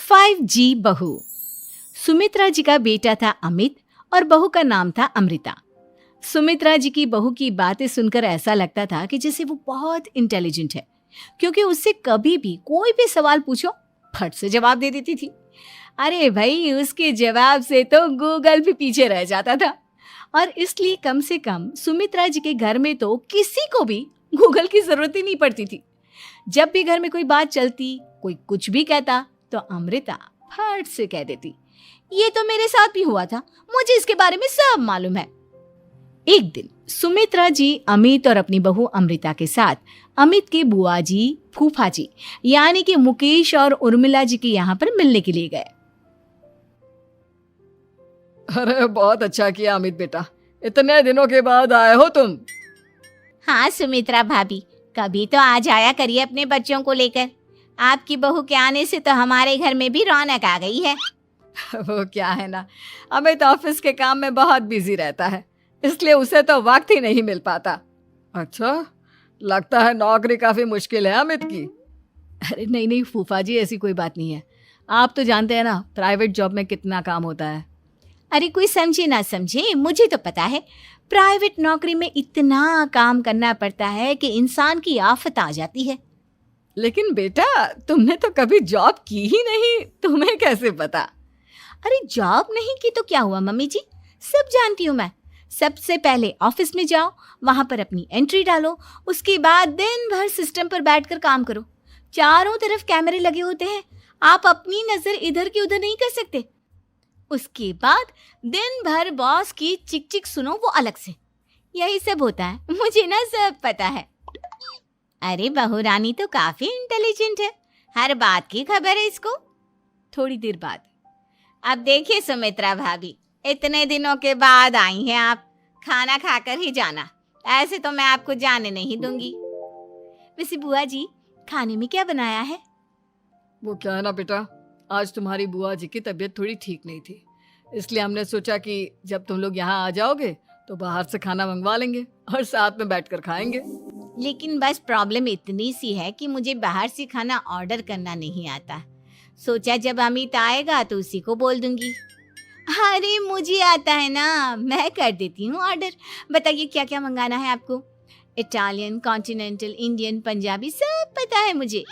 5G बहू। सुमित्रा जी का बेटा था अमित और बहू का नाम था अमृता। सुमित्रा जी की बहू की बातें सुनकर ऐसा लगता था कि जैसे वो बहुत इंटेलिजेंट है, क्योंकि उससे कभी भी कोई भी सवाल पूछो फट से जवाब दे देती थी। अरे भाई, उसके जवाब से तो गूगल भी पीछे रह जाता था। और इसलिए कम से कम सुमित्रा जी के घर में तो किसी को भी गूगल की जरूरत ही नहीं पड़ती थी। जब भी घर में कोई बात चलती, कोई कुछ भी कहता, तो अमृता फट से कह देती, ये तो मेरे साथ भी हुआ था, मुझे इसके बारे में सब मालूम है। एक दिन सुमित्रा जी अमित और अपनी बहू अमृता के साथ अमित के बुआ जी, फूफा जी यानी कि मुकेश और उर्मिला जी के यहाँ पर मिलने के लिए गए। अरे बहुत अच्छा किया अमित बेटा, इतने दिनों के बाद आए हो तुम। हाँ सुमित्रा भाभी, कभी तो आ जाया करिए अपने बच्चों को लेकर। आपकी बहू के आने से तो हमारे घर में भी रौनक आ गई है। वो क्या है ना, अमित ऑफिस के काम में बहुत बिजी रहता है, इसलिए उसे तो वक्त ही नहीं मिल पाता। अच्छा, लगता है नौकरी काफी मुश्किल है अमित की। अरे नहीं फूफा जी, ऐसी कोई बात नहीं है। आप तो जानते हैं ना प्राइवेट जॉब में कितना काम होता है। अरे कोई समझे ना समझे, मुझे तो पता है प्राइवेट नौकरी में इतना काम करना पड़ता है कि इंसान की आफत आ जाती है। लेकिन बेटा, तुमने तो कभी जॉब की ही नहीं, तुम्हें कैसे पता? अरे जॉब नहीं की तो क्या हुआ मम्मी जी, सब जानती हूँ मैं। सबसे पहले ऑफिस में जाओ, वहां पर अपनी एंट्री डालो, उसके बाद दिन भर सिस्टम पर बैठकर काम करो। चारों तरफ कैमरे लगे होते हैं, आप अपनी नजर इधर की उधर नहीं कर सकते। उसके बाद दिन भर बॉस की चिक चिक सुनो, वो अलग से। यही सब होता है, मुझे ना सब पता है। अरे बहू रानी तो काफी इंटेलिजेंट है, हर बात की खबर है इसको। थोड़ी देर बाद, अब देखिए सुमित्रा भाभी, इतने दिनों के बाद आई हैं आप, खाना खाकर ही जाना, ऐसे तो मैं आपको जाने नहीं दूंगी। वैसे बुआ जी, खाने में क्या बनाया है? वो क्या है ना बेटा, आज तुम्हारी बुआ जी की तबीयत थोड़ी ठीक नहीं थी, इसलिए हमने सोचा कि जब तुम लोग यहाँ आ जाओगे तो बाहर से खाना मंगवा लेंगे और साथ में बैठकर खाएंगे। लेकिन बस प्रॉब्लम इतनी सी है कि मुझे बाहर से खाना ऑर्डर करना नहीं आता। सोचा जब अमित आएगा तो उसी को बोल दूंगी। अरे मुझे आता है ना, मैं कर देती हूँ ऑर्डर। बताइए क्या क्या मंगाना है आपको? इटालियन, कॉन्टिनेंटल, इंडियन, पंजाबी, सब पता है मुझे।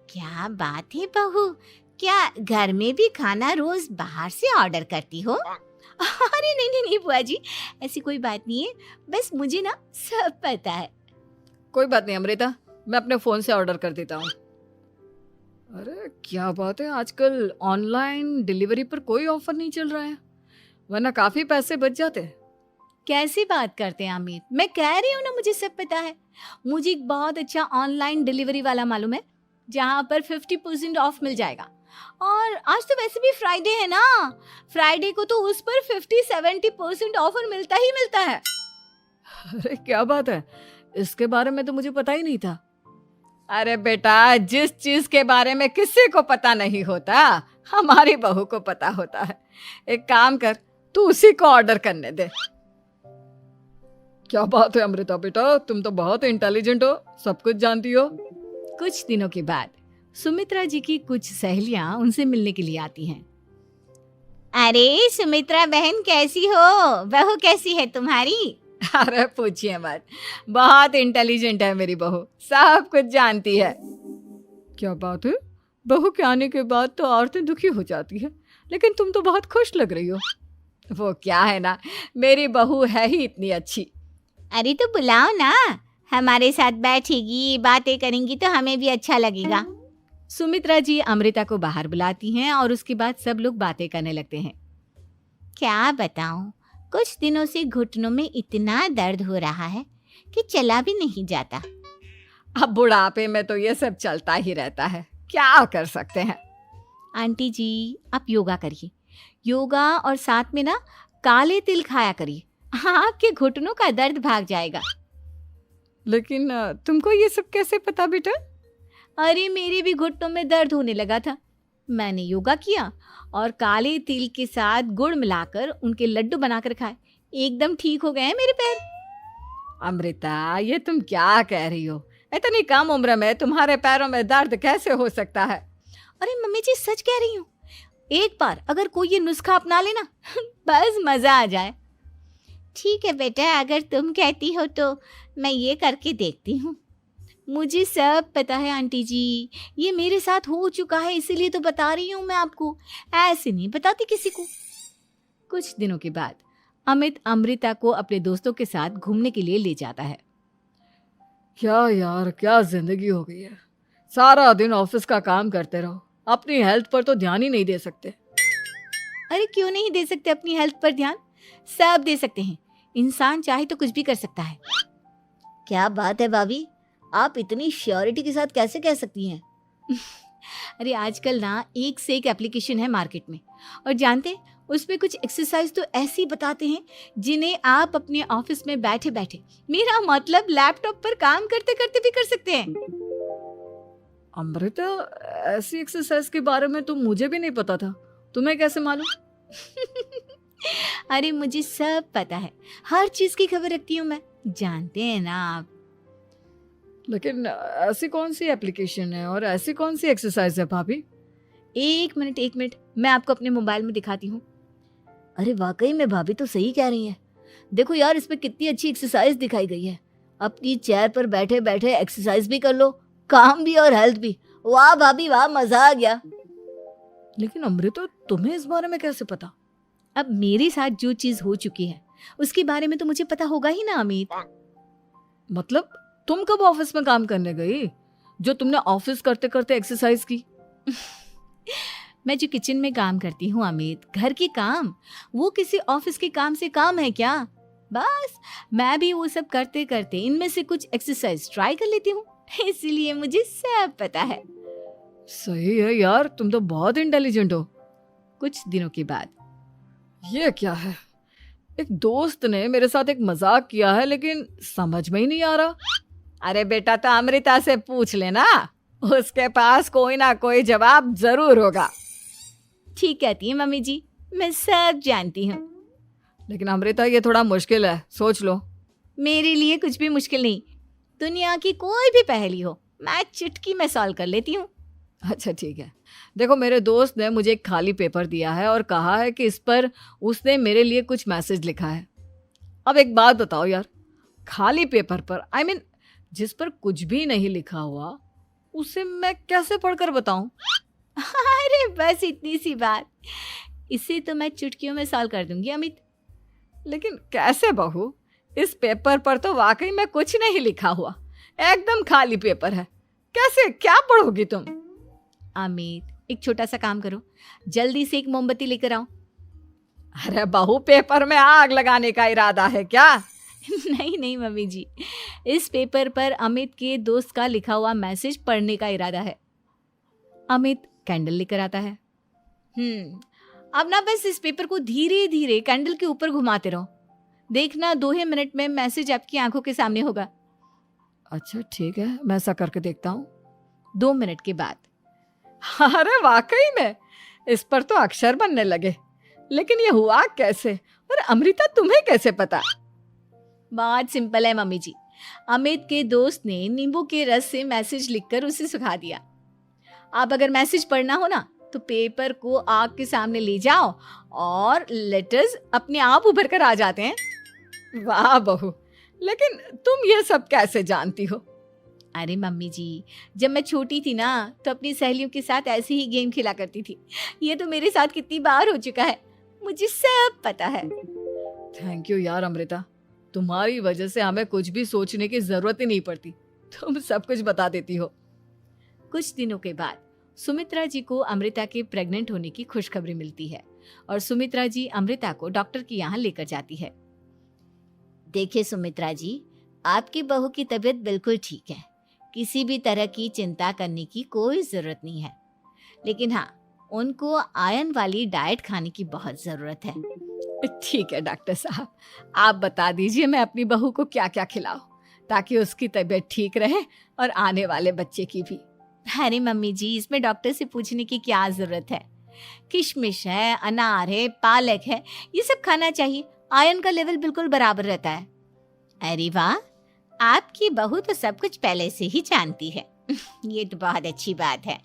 क्या बात है बहू, क्या घर में भी खाना रोज बाहर से ऑर्डर करती हो? अरे नहीं बुआ जी, ऐसी कोई बात नहीं है, बस मुझे ना सब पता है। कोई बात नहीं अमृता, मैं अपने फोन से ऑर्डर कर देता हूँ। अरे क्या बात है, आजकल ऑनलाइन डिलीवरी पर कोई ऑफर नहीं चल रहा है, वरना काफी पैसे बच जाते। कैसी बात करते हैं अमित, मैं कह रही हूँ ना मुझे सब पता है। मुझे एक बहुत अच्छा ऑनलाइन डिलीवरी वाला मालूम है, जहाँ पर 50% ऑफ मिल जाएगा। और आज तो वैसे भी फ्राइडे है ना, फ्राइडे को तो उस पर 50-70% ऑफर मिलता ही मिलता है। अरे क्या बात है, इसके बारे में तो मुझे पता ही नहीं था। अरे बेटा, जिस चीज के बारे में किसी को पता नहीं होता, हमारी बहू को पता होता है। एक काम कर, तू उसी को ऑर्डर करने दे। क्या बात है अमृता बेटा, तुम तो बहुत इंटेलिजेंट हो, सब कुछ जानती हो। कुछ दिनों के बाद सुमित्रा जी की कुछ सहेलियां उनसे मिलने के लिए आती हैं। अरे सुमित्रा बहन कैसी हो, बहू कैसी है तुम्हारी? अरे पूछिए मत, बहुत इंटेलिजेंट है मेरी बहू, सब कुछ जानती है। क्या बात है, बहू के आने के बाद तो औरतें दुखी हो जाती है, लेकिन तुम तो बहुत खुश लग रही हो। वो क्या है ना, मेरी बहू है ही इतनी अच्छी। अरे तो बुलाओ ना, हमारे साथ बैठेगी, बातें करेंगी तो हमें भी अच्छा लगेगा। सुमित्रा जी अमृता को बाहर बुलाती हैं और उसके बाद सब लोग बातें करने लगते हैं। क्या बताऊं, कुछ दिनों से घुटनों में इतना दर्द हो रहा है कि चला भी नहीं जाता। अब बुढ़ापे में तो ये सब चलता ही रहता है, क्या कर सकते हैं। आंटी जी, आप योगा करिए, योगा और साथ में ना काले तिल खाया करिए, आपके घुटनों का दर्द भाग जाएगा। लेकिन तुमको ये सब कैसे पता बेटा? अरे मेरे भी घुटनों में दर्द होने लगा था, मैंने योगा किया और काले तिल के साथ गुड़ मिलाकर उनके लड्डू बनाकर खाए, एकदम ठीक हो गए हैं मेरे पैर। अमृता, ये तुम क्या कह रही हो? इतनी कम उम्र में तुम्हारे पैरों में दर्द कैसे हो सकता है? अरे मम्मी जी सच कह रही हूँ, एक बार अगर कोई ये नुस्खा अपना लेना बस मजा आ जाए। ठीक है बेटा, अगर तुम कहती हो तो मैं ये करके देखती हूँ। मुझे सब पता है आंटी जी, ये मेरे साथ हो चुका है, इसीलिए तो बता रही हूँ मैं आपको, ऐसे नहीं बताती किसी को। कुछ दिनों के बाद अमित अमृता को अपने दोस्तों के साथ घूमने के लिए ले जाता है। क्या यार, क्या जिंदगी हो गई है। सारा दिन ऑफिस का काम करते रहो, अपनी हेल्थ पर तो ध्यान ही नहीं दे सकते। अरे क्यों नहीं दे सकते अपनी हेल्थ पर ध्यान? सब दे सकते हैं, इंसान चाहे तो कुछ भी कर सकता है। क्या बात है भाभी, आप इतनी श्योरिटी के साथ कैसे कह सकती हैं? अरे आजकल ना एक से एक एप्लीकेशन है मार्केट में, और जानते हैं उसमें कुछ एक्सरसाइज तो ऐसी बताते हैं जिन्हें आप अपने ऑफिस में बैठे बैठे, मेरा मतलब लैपटॉप पर काम करते करते भी कर सकते हैं। अमृता, ऐसी एक्सरसाइज के बारे में तो मुझे भी नहीं पता था, तुम्हें कैसे मालूम? अरे मुझे सब पता है, हर चीज की खबर रखती हूँ मैं, जानते हैं ना आप। लेकिन ऐसी कौन सी एप्लीकेशन है और ऐसी कौन सी एक्सरसाइज है भाभी? एक मिनट, मैं आपको अपने मोबाइल में दिखाती हूँ। अरे वाकई में भाभी तो सही कह रही हैं। देखो यार, इसमें कितनी अच्छी एक्सरसाइज दिखाई गई है। अपनी चेयर पर बैठे बैठे एक्सरसाइज भी कर लो, काम भी और हेल्थ भी। वाह भाभी वाह, मजा आ गया। लेकिन अमृता, तुम्हें इस बारे में कैसे पता? अब मेरे साथ जो चीज हो चुकी है उसके बारे में तो मुझे पता होगा ही ना अमित। मतलब तुम कब ऑफिस में काम करने गई जो तुमने ऑफिस करते करते एक्सरसाइज की? मैं जो किचन में काम करती हूँ अमित, घर के काम, वो किसी ऑफिस के काम से काम है क्या? बस मैं भी वो सब करते करते इनमें से कुछ एक्सरसाइज ट्राई कर लेती हूँ, इसीलिए मुझे सब पता है। सही है यार, तुम तो बहुत इंटेलिजेंट हो। कुछ दिनों के बाद ये क्या है, एक दोस्त ने मेरे साथ एक मजाक किया है लेकिन समझ में ही नहीं आ रहा। अरे बेटा, तो अमृता से पूछ लेना, उसके पास कोई ना कोई जवाब जरूर होगा। ठीक कहती है मम्मी जी, मैं सब जानती हूँ। लेकिन अमृता, ये थोड़ा मुश्किल है, सोच लो। मेरे लिए कुछ भी मुश्किल नहीं, दुनिया की कोई भी पहेली हो मैं चुटकी में सॉल्व कर लेती हूँ। अच्छा ठीक है, देखो मेरे दोस्त ने मुझे एक खाली पेपर दिया है और कहा है कि इस पर उसने मेरे लिए कुछ मैसेज लिखा है। अब एक बात बताओ यार, खाली पेपर पर, I mean, जिस पर कुछ भी नहीं लिखा हुआ, उसे मैं कैसे पढ़कर बताऊं? अरे बस इतनी सी बात, इसे तो मैं चुटकियों में सॉल्व कर दूंगी अमित। लेकिन कैसे बहू, इस पेपर पर तो वाकई में कुछ नहीं लिखा हुआ, एकदम खाली पेपर है, कैसे, क्या पढ़ोगी तुम? अमित, एक छोटा सा काम करो, जल्दी से एक मोमबत्ती लेकर आओ। अरे बहू, पेपर में आग लगाने का इरादा है क्या? नहीं मम्मी जी, इस पेपर पर अमित के दोस्त का लिखा हुआ मैसेज पढ़ने का इरादा है। अमित कैंडल लेकर आता है। अब ना बस इस पेपर को धीरे धीरे कैंडल के ऊपर घुमाते रहो, देखना 2 ही मिनट में मैसेज आपकी आंखों के सामने होगा। अच्छा ठीक है, मैं ऐसा करके देखता हूँ। 2 मिनट के बाद, अरे वाकई में इस पर तो अक्षर बनने लगे, लेकिन ये हुआ कैसे? और अमृता, तुम्हें कैसे पता? बहुत सिंपल है मम्मी जी, अमित के दोस्त ने नींबू के रस से मैसेज लिखकर उसे सुखा दिया। अब अगर मैसेज पढ़ना हो ना तो पेपर को आग के सामने ले जाओ और लेटर्स अपने आप उभर कर आ जाते हैं। वाह बहू, लेकिन तुम ये सब कैसे जानती हो? अरे मम्मी जी, जब मैं छोटी थी ना तो अपनी सहेलियों के साथ ऐसे ही गेम खेला करती थी। ये तो मेरे साथ कितनी बार हो चुका है, मुझे सब पता है। थैंक यू यार अमृता, तुम्हारी वजह से हमें कुछ भी सोचने की जरूरत ही नहीं पड़ती, तुम सब कुछ बता देती हो। कुछ दिनों के बाद सुमित्रा जी को अमृता के प्रेग्नेंट होने की खुशखबरी मिलती है और सुमित्रा जी अमृता को डॉक्टर के यहाँ लेकर जाती है। देखिए सुमित्रा जी, आपकी बहू की तबीयत बिल्कुल ठीक है, किसी भी तरह की चिंता करने की कोई जरूरत नहीं है, लेकिन हाँ, उनको आयरन वाली डाइट खाने की बहुत जरूरत है। ठीक है डॉक्टर साहब, आप बता दीजिए मैं अपनी बहू को क्या क्या खिलाऊं ताकि उसकी तबीयत ठीक रहे और आने वाले बच्चे की भी। अरे मम्मी जी, इसमें डॉक्टर से पूछने की क्या जरूरत है, किशमिश है, अनार है, पालक है, ये सब खाना चाहिए, आयरन का लेवल बिल्कुल बराबर रहता है। अरे वाह, आपकी बहू तो सब कुछ पहले से ही जानती है। ये तो बहुत अच्छी बात है।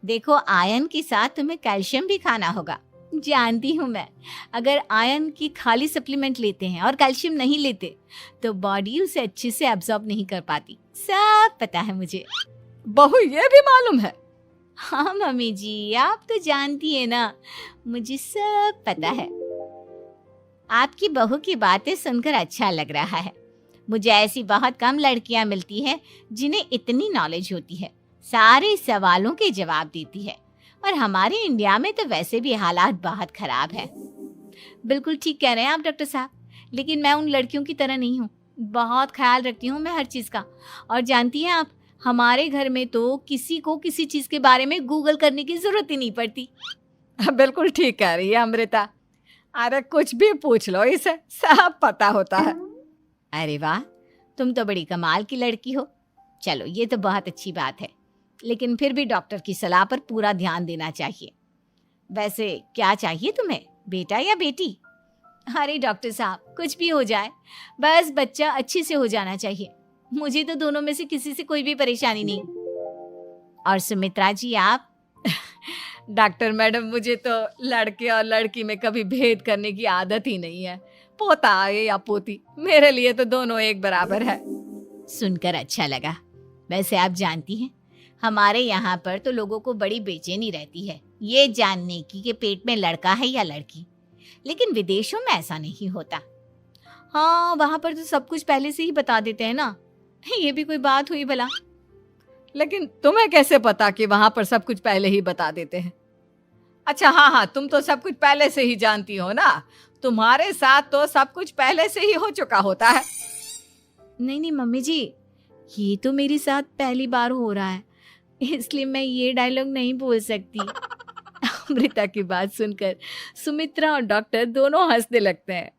देखो, आयरन के साथ तुम्हें कैल्शियम भी खाना होगा। जानती हूँ मैं, अगर आयरन की खाली सप्लीमेंट लेते हैं और कैल्शियम नहीं लेते तो बॉडी उसे अच्छे से एब्जॉर्ब नहीं कर पाती। सब पता है मुझे। बहू ये भी मालूम है? हाँ मम्मी जी, आप तो जानती है ना, मुझे सब पता है। आपकी बहू की बातें सुनकर अच्छा लग रहा है। मुझे ऐसी बहुत कम लड़कियां मिलती हैं जिन्हें इतनी नॉलेज होती है, सारे सवालों के जवाब देती है। और हमारे इंडिया में तो वैसे भी हालात बहुत खराब है। बिल्कुल ठीक कह रहे हैं आप डॉक्टर साहब, लेकिन मैं उन लड़कियों की तरह नहीं हूँ। बहुत ख्याल रखती हूँ मैं हर चीज़ का। और जानती हैं आप, हमारे घर में तो किसी को किसी चीज़ के बारे में गूगल करने की ज़रूरत ही नहीं पड़ती। बिल्कुल ठीक कह रही है अमृता। अरे कुछ भी पूछ लो इसे, सब पता होता है। अरे वाह, तुम तो बड़ी कमाल की लड़की हो। चलो, ये तो बहुत अच्छी बात है, लेकिन फिर भी डॉक्टर की सलाह पर पूरा ध्यान देना चाहिए। वैसे क्या चाहिए तुम्हें, बेटा या बेटी? अरे डॉक्टर साहब, कुछ भी हो जाए, बस बच्चा अच्छे से हो जाना चाहिए। मुझे तो दोनों में से किसी से कोई भी परेशानी नहीं। और सुमित्रा जी, आप? डॉक्टर मैडम, मुझे तो लड़के और लड़की में कभी भेद करने की आदत ही नहीं है। पोता आए या पोती, मेरे लिए तो दोनों एक बराबर है। सुनकर अच्छा लगा। वैसे आप जानती हैं, हमारे यहाँ पर तो लोगों को बड़ी बेचैनी रहती है ये जानने की कि पेट में लड़का है या लड़की, लेकिन विदेशों में ऐसा नहीं होता। हाँ, वहाँ पर तो सब कुछ पहले से ही बता देते हैं ना। ये भी कोई बात हुई भला? लेकिन तुम्हें कैसे पता कि वहां पर सब कुछ पहले ही बता देते हैं? अच्छा हाँ, तुम तो सब कुछ पहले से ही जानती हो ना। तुम्हारे साथ तो सब कुछ पहले से ही हो चुका होता है। नहीं मम्मी जी, ये तो मेरे साथ पहली बार हो रहा है, इसलिए मैं ये डायलॉग नहीं बोल सकती। अमृता की बात सुनकर सुमित्रा और डॉक्टर दोनों हंसने लगते हैं।